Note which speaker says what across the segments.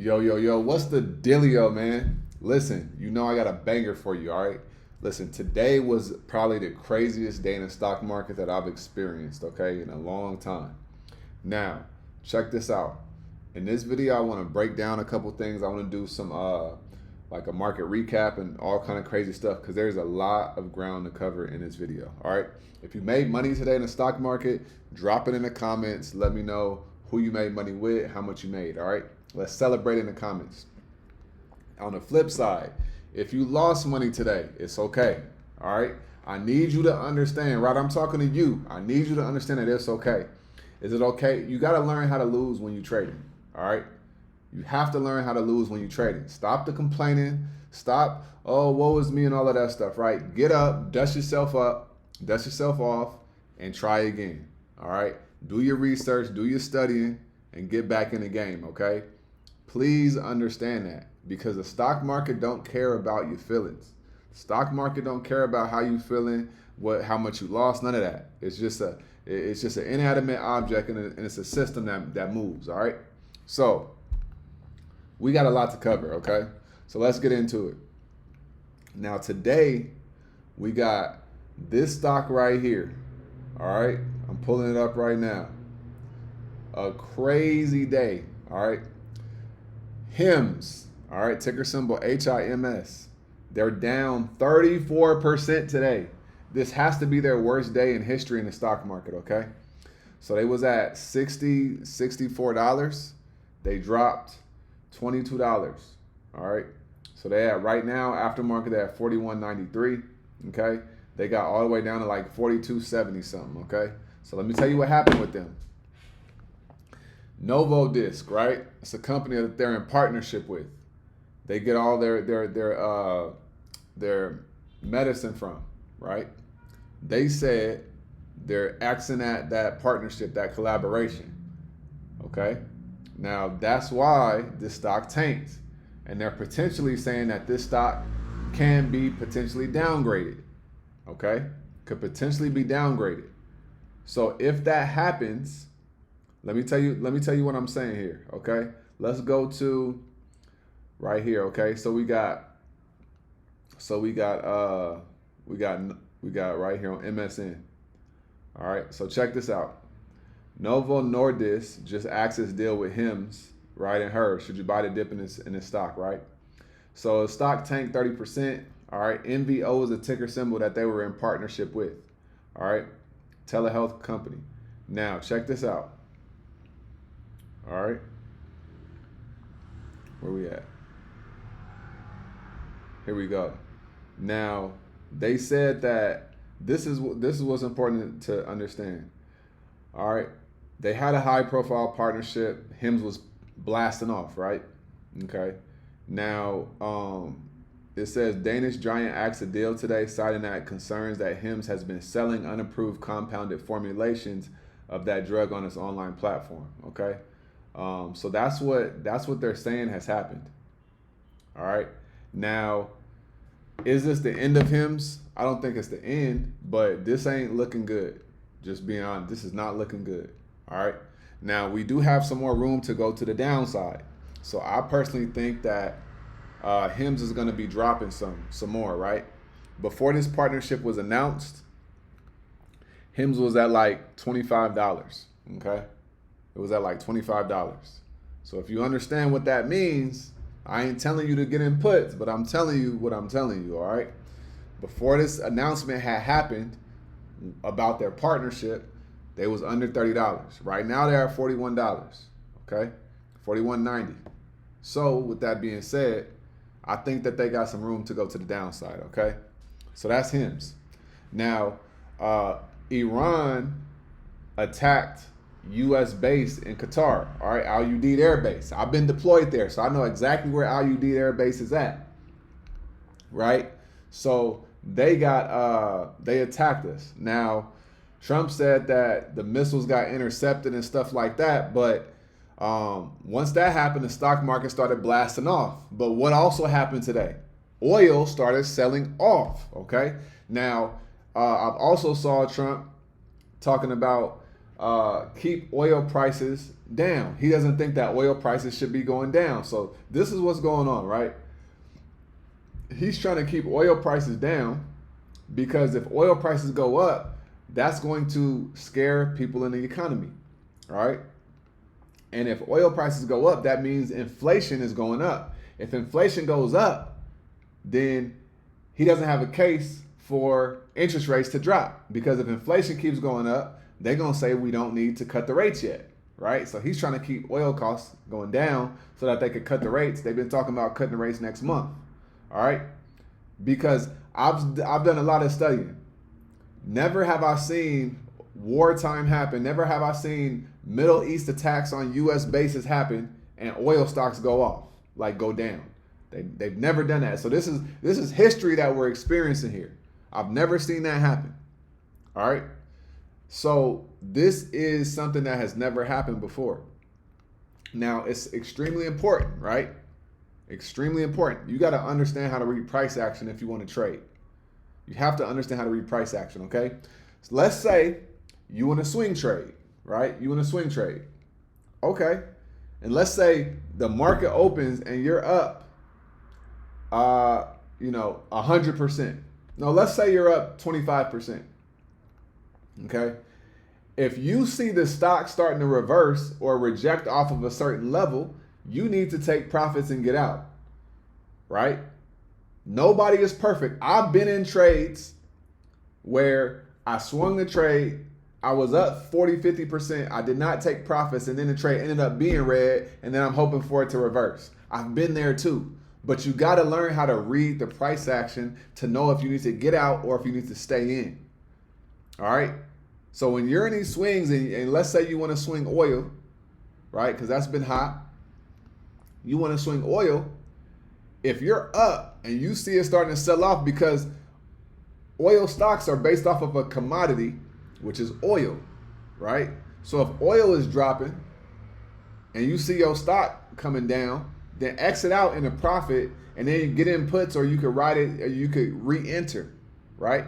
Speaker 1: Yo, what's the dealio, man? Listen, you know I got a banger for you, all right? Listen, today was probably the craziest day in the stock market that I've experienced, okay, in a long time. Now, check this out. In this video, I want to break down a couple things. I want to do some like a market recap and all kind of crazy stuff because there's a lot of ground to cover in this video. All right. If you made money today in the stock market, drop it in the comments. Let me know who you made money with, how much you made. All right. Let's celebrate in the comments. On the flip side, if you lost money today, it's okay. All right. I need you to understand, right? I'm talking to you. I need you to understand that it's okay. Is it okay? You got to learn how to lose when you're trading. All right. You have to learn how to lose when you're trading. Stop the complaining. Stop, oh, woe is me and all of that stuff, right? Get up, dust yourself off, and try again. All right. Do your research, do your studying, and get back in the game, okay? Please understand that because the stock market don't care about your feelings. Stock market don't care about how you feeling, how much you lost, none of that. It's just an inanimate object and it's a system that moves, all right? So we got a lot to cover, okay? So let's get into it. Now today we got this stock right here, all right? I'm pulling it up right now. A crazy day, all right? HIMS, all right, ticker symbol HIMS. They're down 34% today. This has to be their worst day in history in the stock market, okay? So they was at $64. They dropped $22, all right? So they at right now, aftermarket, they're at $41.93, okay? They got all the way down to like $42.70 something, okay? So let me tell you what happened with them. Novo Disc, right? It's a company that they're in partnership with. They get all their medicine from, right? They said they're axing at that partnership, that collaboration, okay? Now, that's why this stock tanked. And they're potentially saying that this stock can be potentially downgraded, okay? Could potentially be downgraded. So if that happens, let me tell you what I'm saying here, okay? Let's go to right here, okay? So we got right here on MSN. All right, so check this out. Novo Nordisk just access deal with HIMS, right? And her, should you buy the dip in this stock, right? So the stock tanked 30%. All right, NVO is a ticker symbol that they were in partnership with. All right, telehealth company. Now check this out. All right, where we at? Here we go. Now they said that this is what's important to understand. All right, they had a high-profile partnership. HIMS was blasting off, right? Okay. Now, it says Danish giant acts a deal today, citing that concerns that HIMS has been selling unapproved compounded formulations of that drug on its online platform. Okay. So that's what they're saying has happened. All right. Now, is this the end of HIMS? I don't think it's the end, but this ain't looking good. Just being honest, this is not looking good. All right. Now, we do have some more room to go to the downside. So I personally think that HIMS is going to be dropping some more, right? Before this partnership was announced, HIMS was at like $25, okay? It was at like $25. So if you understand what that means, I ain't telling you to get in puts, but I'm telling you what I'm telling you, all right? Before this announcement had happened about their partnership, they was under $30. Right now they're at $41, okay? $41.90. So with that being said, I think that they got some room to go to the downside, okay? So that's HIMS. Now, Iran attacked U.S. base in Qatar, all right? Al-Udeid Air Base. I've been deployed there, so I know exactly where Al-Udeid Air Base is at, right? So they attacked us. Now, Trump said that the missiles got intercepted and stuff like that, but once that happened, the stock market started blasting off. But what also happened today? Oil started selling off, okay? Now, I've also saw Trump talking about keep oil prices down. He doesn't think that oil prices should be going down. So this is what's going on, right? He's trying to keep oil prices down because if oil prices go up, that's going to scare people in the economy, right? And if oil prices go up, that means inflation is going up. If inflation goes up, then he doesn't have a case for interest rates to drop, because if inflation keeps going up, they're going to say we don't need to cut the rates yet, right? So he's trying to keep oil costs going down so that they could cut the rates. They've been talking about cutting the rates next month, all right? Because I've done a lot of studying. Never have I seen wartime happen. Never have I seen Middle East attacks on U.S. bases happen and oil stocks go off, like go down. They've never done that. So this is history that we're experiencing here. I've never seen that happen. All right. So this is something that has never happened before. Now it's extremely important, right? Extremely important. You got to understand how to read price action if you want to trade. You have to understand how to read price action, okay? So let's say you want to swing trade, right? You want to swing trade. Okay. And let's say the market opens and you're up 100%. No, let's say you're up 25%. Okay. If you see the stock starting to reverse or reject off of a certain level, you need to take profits and get out, right? Nobody is perfect. I've been in trades where I swung the trade, I was up 40, 50%, I did not take profits, and then the trade ended up being red, and then I'm hoping for it to reverse. I've been there too. But you got to learn how to read the price action to know if you need to get out or if you need to stay in. All right? So when you're in these swings, and let's say you want to swing oil, right? Because that's been hot. You want to swing oil. If you're up and you see it starting to sell off, because oil stocks are based off of a commodity, which is oil, right? So if oil is dropping and you see your stock coming down, then exit out in a profit, and then you get in puts, or you could ride it, or you could re-enter, right?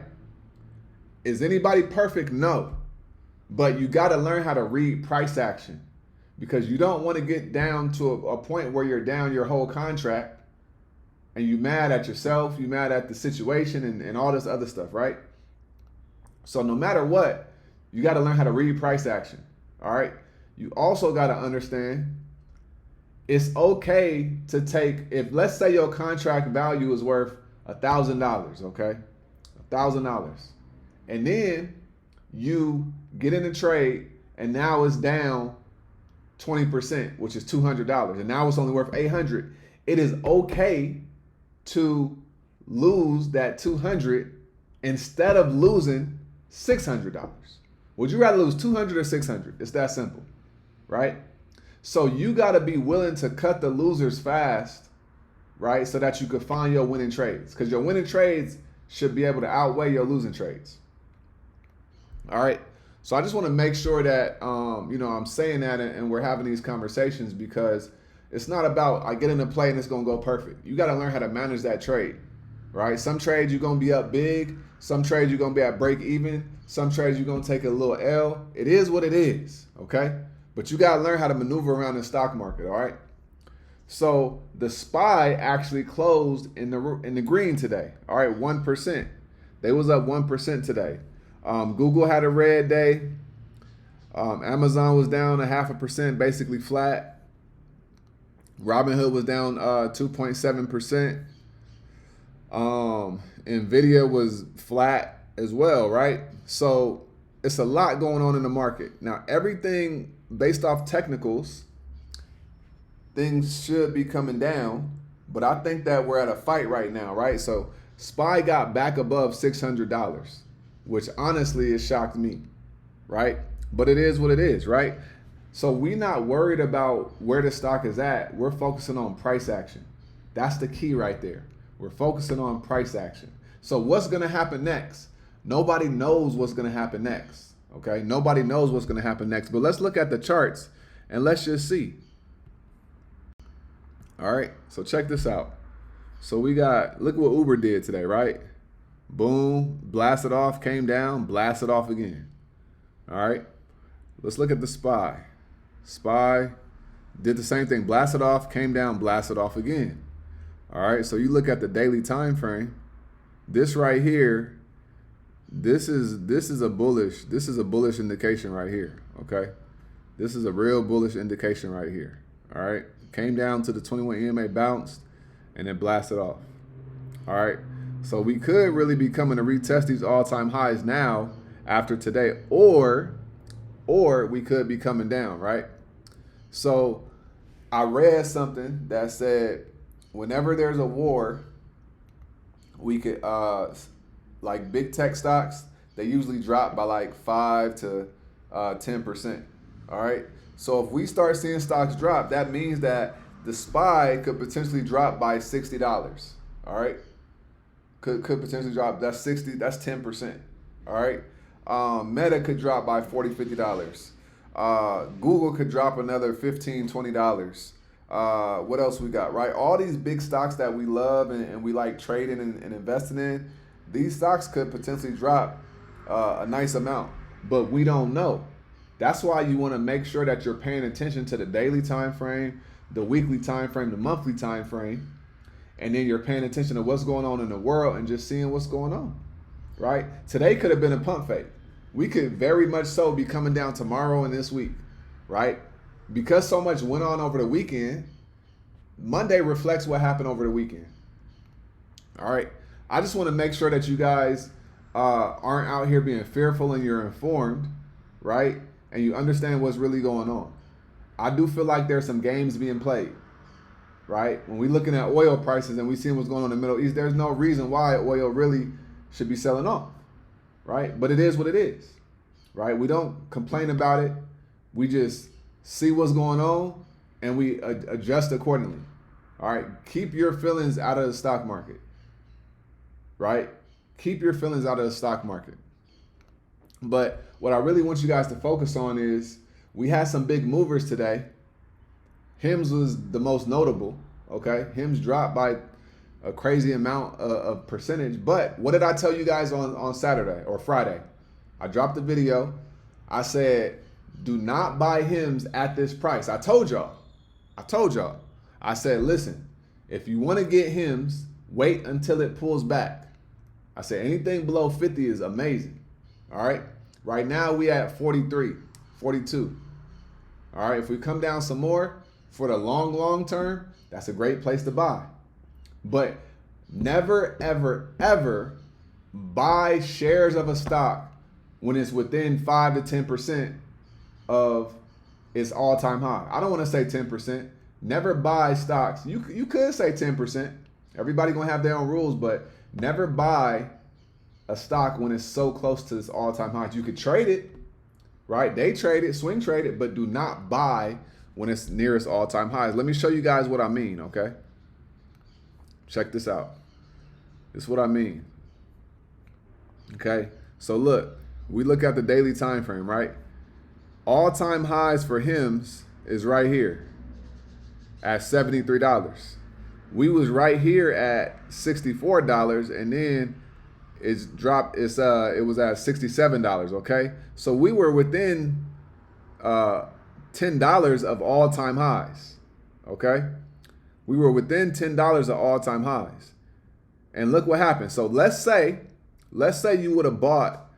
Speaker 1: Is anybody perfect? No. But you got to learn how to read price action, because you don't want to get down to a point where you're down your whole contract and you mad at yourself, you mad at the situation and all this other stuff, right? So no matter what, you got to learn how to read price action, all right? You also got to understand it's okay to take, if let's say your contract value is worth $1,000, okay? $1,000. And then you get in a trade and now it's down 20%, which is $200. And now it's only worth $800. It is okay to lose that $200 instead of losing $600. Would you rather lose $200 or $600? It's that simple, right? So you got to be willing to cut the losers fast, right? So that you could find your winning trades, because your winning trades should be able to outweigh your losing trades. All right. So I just want to make sure that, I'm saying that and we're having these conversations, because it's not about I get in a play and it's going to go perfect. You got to learn how to manage that trade, right? Some trades you're going to be up big. Some trades you're going to be at break even. Some trades you're going to take a little L. It is what it is, okay? But you got to learn how to maneuver around the stock market, all right? So the SPY actually closed in the green today, all right, 1%. They was up 1% today. Google had a red day. Amazon was down 0.5%, basically flat. Robinhood was down 2.7%. Nvidia was flat as well, right? So it's a lot going on in the market. Now, everything based off technicals, things should be coming down, but I think that we're at a fight right now, right? So SPY got back above $600, which honestly has shocked me, right? But it is what it is, right? So we're not worried about where the stock is at. We're focusing on price action. That's the key right there. We're focusing on price action. So what's going to happen next? Nobody knows what's going to happen next, okay? Nobody knows what's going to happen next. But let's look at the charts and let's just see. All right, so check this out. So we got, look what Uber did today, right? Boom, blasted off, came down, blasted off again. All right, let's look at the SPY. SPY did the same thing, blasted off, came down, blasted off again. All right, so you look at the daily time frame. This right here, this is a bullish indication right here. Okay, this is a real bullish indication right here. All right, came down to the 21 EMA, bounced, and then blasted off. All right, so we could really be coming to retest these all-time highs now after today, or we could be coming down, right? So I read something that said whenever there's a war, we could like big tech stocks, they usually drop by like 5 to 10%. All right. So if we start seeing stocks drop, that means that the SPY could potentially drop by $60. All right. Could potentially drop. That's 60. That's 10%. All right. Meta could drop by $40, $50. Google could drop another $15, $20. What else we got, right? All these big stocks that we love and we like trading and investing in, these stocks could potentially drop a nice amount, but we don't know. That's why you want to make sure that you're paying attention to the daily time frame, the weekly time frame, the monthly time frame, and then you're paying attention to what's going on in the world and just seeing what's going on, right? Today could have been a pump fake. We could very much so be coming down tomorrow and this week, right? Because so much went on over the weekend, Monday reflects what happened over the weekend. All right. I just want to make sure that you guys aren't out here being fearful and you're informed, right? And you understand what's really going on. I do feel like there's some games being played, right? When we're looking at oil prices and we see what's going on in the Middle East, there's no reason why oil really should be selling off, right? But it is what it is, right? We don't complain about it. We just see what's going on and we adjust accordingly. All right. Keep your feelings out of the stock market, right? Keep your feelings out of the stock market. But what I really want you guys to focus on is we had some big movers today. HIMS was the most notable. Okay. HIMS dropped by a crazy amount of percentage. But what did I tell you guys on Saturday or Friday? I dropped a video. I said, do not buy HIMS at this price. I told y'all. I said, listen, if you want to get HIMS, wait until it pulls back. I said anything below 50 is amazing. All right. Right now we at 43, 42. All right. If we come down some more for the long term, that's a great place to buy. But never, ever, ever buy shares of a stock when it's within 5 to 10% of its all-time high. I don't want to say 10%. Never buy stocks. You could say 10%. Everybody gonna have their own rules, but never buy a stock when it's so close to its all-time high. You could trade it, right? Day trade it, swing trade it, but do not buy when it's near its all-time highs. Let me show you guys what I mean, okay? Check this out. This is what I mean. Okay, so look, we look at the daily time frame, right? All-time highs for HIMS is right here at $73. We was right here at $64, and then it's dropped. It was at $67. Okay, so we were within $10 of all-time highs. Okay, we were within $10 of all-time highs, and look what happened. So let's say you would have bought.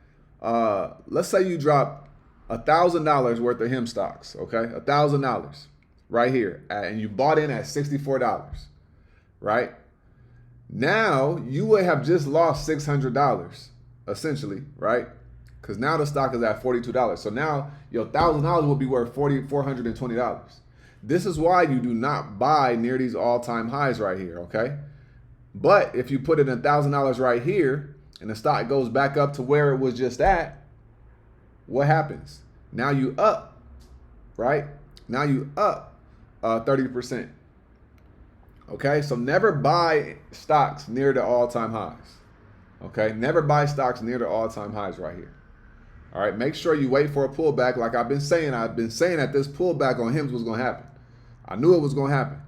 Speaker 1: Let's say you dropped $1,000 worth of HIMS stocks, okay? $1,000 right here, and you bought in at $64, right? Now you would have just lost $600 essentially, right? Because now the stock is at $42. So now your $1,000 will be worth $420. This is why you do not buy near these all-time highs right here, okay? But if you put in $1,000 right here and the stock goes back up to where it was just at, what happens? Now you up, right? Now you up 30%. Okay, so never buy stocks near the all-time highs. Okay, never buy stocks near the all-time highs right here. All right, make sure you wait for a pullback. Like I've been saying that this pullback on HIMS was going to happen. I knew it was going to happen.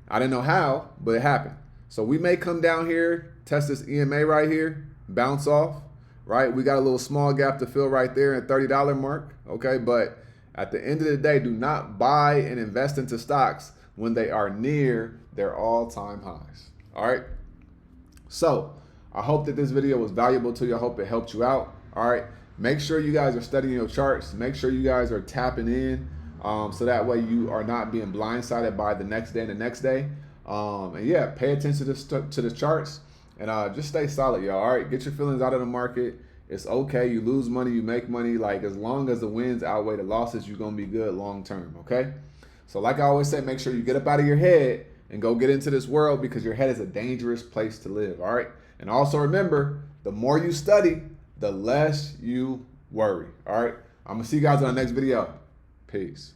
Speaker 1: I didn't know how, but it happened. So we may come down here, test this EMA right here, bounce off. Right, we got a little small gap to fill right there at $30 mark. Okay, but At the end of the day, do not buy and invest into stocks when they are near their all-time highs. All right. So I hope that this video was valuable to you. I hope it helped you out. All right. Make sure you guys are studying your charts. Make sure you guys are tapping in, so that way you are not being blindsided by the next day and the next day. And yeah, pay attention to the charts, and just stay solid, y'all. All right. Get your feelings out of the market. It's okay. You lose money, you make money. Like, as long as the wins outweigh the losses, you're going to be good long term. Okay. So like I always say, make sure you get up out of your head and go get into this world, because your head is a dangerous place to live. All right. And also remember, the more you study, the less you worry. All right. I'm going to see you guys on the next video. Peace.